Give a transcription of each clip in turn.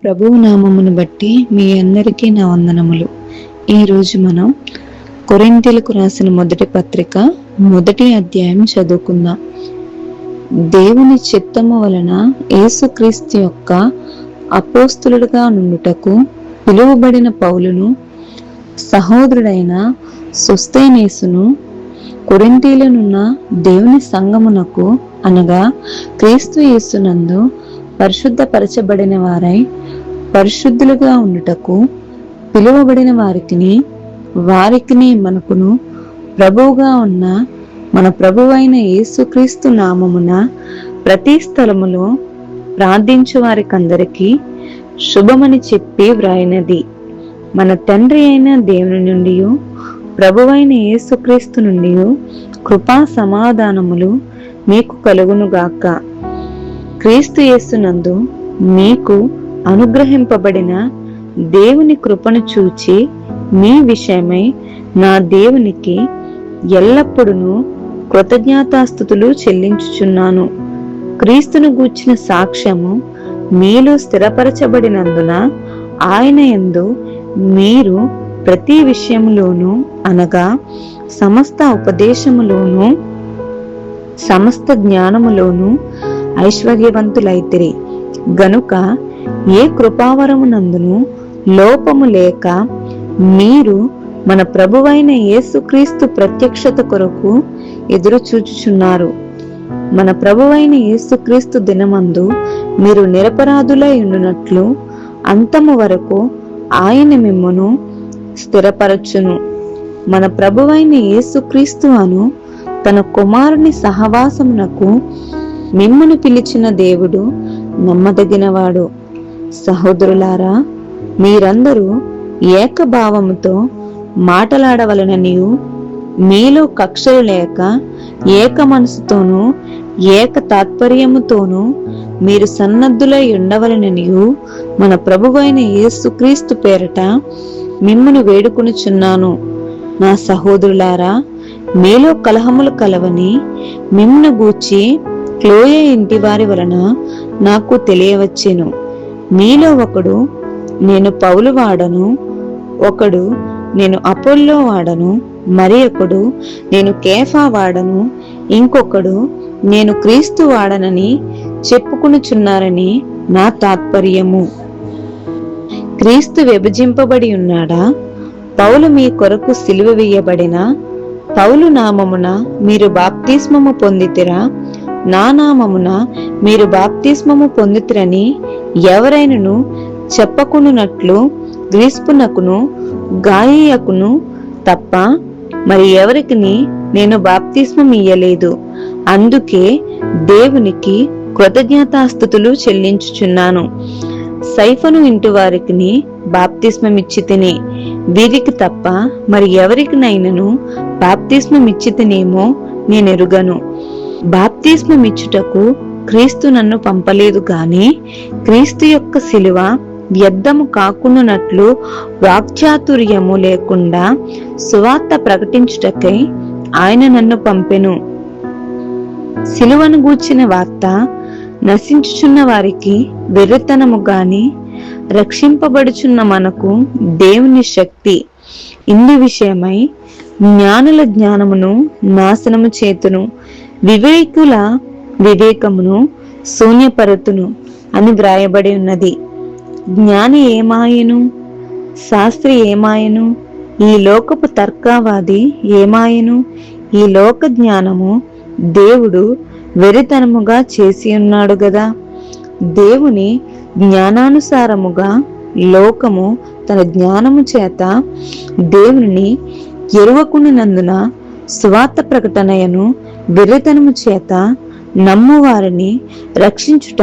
ప్రభువు నామమును బట్టి మీ అందరికీ నా వందనములు. ఈరోజు మనం కొరింథీయులకు రాసిన మొదటి పత్రిక 1వ అధ్యాయం చదువుకుందాం. దేవుని చిత్తము వలన యేసుక్రీస్తు యొక్క అపోస్తలుడుగా నుండుటకు పిలువబడిన పౌలును, సహోదరుడైన సొస్తెనేసును, కొరింథీయులనున్న దేవుని సంఘమునకు అనగా క్రీస్తు యేసునందు పరిశుద్ధపరచబడిన వారై పరిశుద్ధులుగా ఉండుటకు పిలువబడిన వారికిని మనకును ప్రభువుగా ఉన్న మన ప్రభువైన యేసుక్రీస్తు నామమున ప్రతి స్థలములో ప్రార్థించు వారికందరికీ శుభమని చెప్పి వ్రాయినది. మన తండ్రి అయిన దేవుని నుండి ప్రభువైన యేసుక్రీస్తు నుండి కృపా సమాధానములు మీకు కలుగునుగాక. క్రీస్తు యేసునందు మీకు అనుగ్రహింపబడిన దేవుని కృపను చూచి మీ విషయమై నా దేవునికి ఎల్లప్పుడూ కృతజ్ఞతాస్తుతులు చెల్లించుచున్నాను. క్రీస్తును గూర్చిన సాక్ష్యము మీలో స్థిరపరచబడినందున ఆయన యందు మీరు ప్రతి విషయములోనూ అనగా సమస్త ఉపదేశములోనూ సమస్త జ్ఞానములోనూ ఐశ్వర్యవంతులైతిరి గనుక ఏ కృపావరమునందును లోపము లేక మీరు మన ప్రభువైన యేసుక్రీస్తు ప్రత్యక్షత కొరకు ఎదురు చూచుచున్నారు. మన ప్రభువైన యేసుక్రీస్తు దినమందు మీరు నిరపరాధులై ఉండునట్లు అంతము వరకు ఆయన మిమ్మును స్థిరపరచును. మన ప్రభువైన యేసుక్రీస్తు అను తన కుమారుని సహవాసమునకు మిమ్మును పిలిచిన దేవుడు నమ్మదగినవాడు. సహోదరులారా, మీరందరూ ఏకభావముతో మాటలాడవలననియు మీలో కక్షలు లేక ఏక మనసుతోనూ ఏక తాత్పర్యముతోనూ మీరు సన్నద్ధులై ఉండవలననియు మన ప్రభువైన యేసుక్రీస్తు పేరట మిమ్మును వేడుకొనుచున్నాను. నా సహోదరులారా, మీలో కలహములు కలవని మిమ్మును గూర్చి క్లోయే ఇంటి వారి వలన నాకు తెలియవచ్చెను. మీలో ఒకడు నేను పౌలు వాడను, ఒకడు నేను అపోల్లో వాడను, మరి ఒకడు నేను కేఫా వాడను, ఇంకొకడు నేను క్రీస్తు వాడనని చెప్పుకొనుచున్నారని నా తాత్పర్యము. క్రీస్తు విభజింపబడి ఉన్నాడా? పౌలు మీ కొరకు సిలువ వేయబడిన పౌలు నామమున మీరు బాప్తిస్మము పొందితిరా? నా నామమున మీరు బాప్తిస్మము పొందితిరని ఎవరైనను చెప్పకున్నట్లు గ్రీస్పునకును గాయియకును తప్ప మరి ఎవరికి నేను బాప్తిస్మం ఇయ్యలేదు. అందుకే దేవునికి కృతజ్ఞతాస్తుతులు చెల్లించుచున్నాను. సైఫను ఇంటి వారికి బాప్తిస్మం ఇచ్చితిని, వీరికి తప్ప మరి ఎవరికినైనను బాప్తిస్మం ఇచ్చితినేమో నేనెరుగను. బాప్తిస్మం ఇచ్చుటకు క్రీస్తు నన్ను పంపలేదు గాని క్రీస్తు యొక్క సిలువ వ్యర్థము కాకుండానట్లు వాక్చాతుర్యము లేకుండా సువార్త ప్రకటించుటకై ఆయన నన్ను పంపెను. సిలువను గూర్చిన వార్త నశించుచున్న వారికి వెర్రితనము గాని రక్షింపబడుచున్న మనకు దేవుని శక్తి. ఇందు విషయమై జ్ఞానుల జ్ఞానమును నాశనము చేతును, వివేకుల వివేకమును శూన్యపరుతును అని వ్రాయబడి ఉన్నది. జ్ఞాని ఏమాయను? శాస్త్రి ఏమాయను? ఈ లోకపు తర్కవాది ఏమాయను? ఈ లోక జ్ఞానము దేవుడు వెరితనముగా చేసి ఉన్నాడు గదా. దేవుని జ్ఞానానుసారముగా లోకము తన జ్ఞానము చేత దేవుని ఎరువకుండినందున సువార్త ప్రకటనయను వెర్రితనము చేత నమ్మువారిని రక్షించుట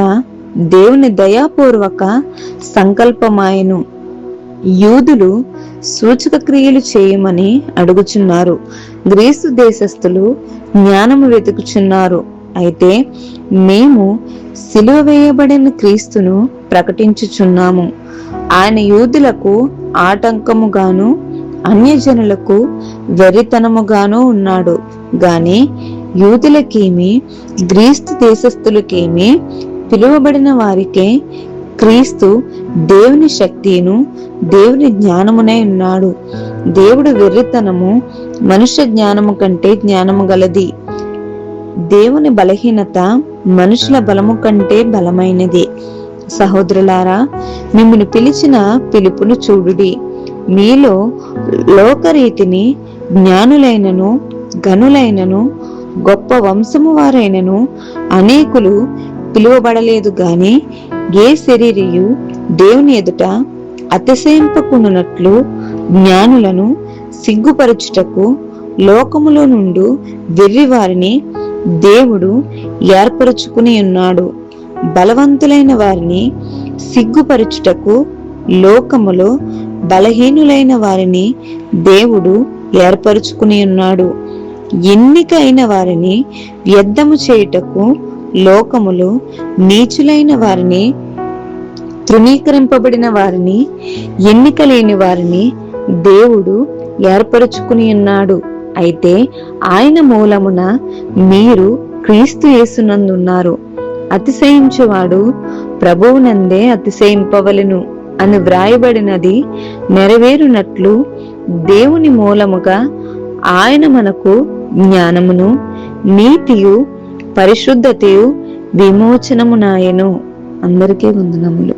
దేవుని దయాపూర్వక సంకల్పమాయను. యూదులు సూచక క్రియలు చేయమని అడుగుచున్నారు, గ్రీసు దేశస్థులు జ్ఞానము వెతుకుచున్నారు. అయితే మేము సిలువ వేయబడిన క్రీస్తును ప్రకటించుచున్నాము. ఆయన యూదులకు ఆటంకముగాను అన్యజనులకు వెర్రితనముగాను ఉన్నాడు గాని యూదులకేమి గ్రీస్తు దేశస్థులకేమి పిలువబడిన వారికే క్రీస్తు దేవుని శక్తిను దేవుని జ్ఞానమునై ఉన్నాడు. దేవుడు వెర్రితనము మనుష్య జ్ఞానము కంటే జ్ఞానము గలది. దేవుని బలహీనత మనుషుల బలము కంటే బలమైనది. సహోదరులారా, మిమ్మును పిలిచిన పిలుపును చూడుడి. మీలో లోకరీతిని జ్ఞానులైనను గనులైనను గొప్ప వంశము వారైనను అనేకులు పిలువబడలేదు గాని, ఏ శరీరియు దేవుని ఎదుట అతిశయింపకుండునట్లు జ్ఞానులను సిగ్గుపరచుటకు లోకములో నుండు వెర్రివారిని దేవుడు ఏర్పరచుకుని ఉన్నాడు. బలవంతులైన వారిని సిగ్గుపరచుటకు లోకములో బలహీనులైన వారిని దేవుడు ఏర్పరచుకుని ఉన్నాడు. ఎన్నిక అయిన వారిని వ్యర్థము చేయుటకు లోకములో నీచులైన వారిని, తృణీకరింపబడిన వారిని, ఎన్నిక లేని వారిని దేవుడు ఏర్పరచుకుని ఉన్నాడు. అయితే ఆయన మూలమున మీరు క్రీస్తు యేసునందున్నారు. అతిశయించువాడు ప్రభువునందే అతిశయింపవలెను అని వ్రాయబడినది నెరవేరునట్లు దేవుని మూలముగా ఆయన మనకు జ్ఞానమును నీతియు పరిశుద్ధతయు విమోచనమునాయెను. అందరికీ వందనములు.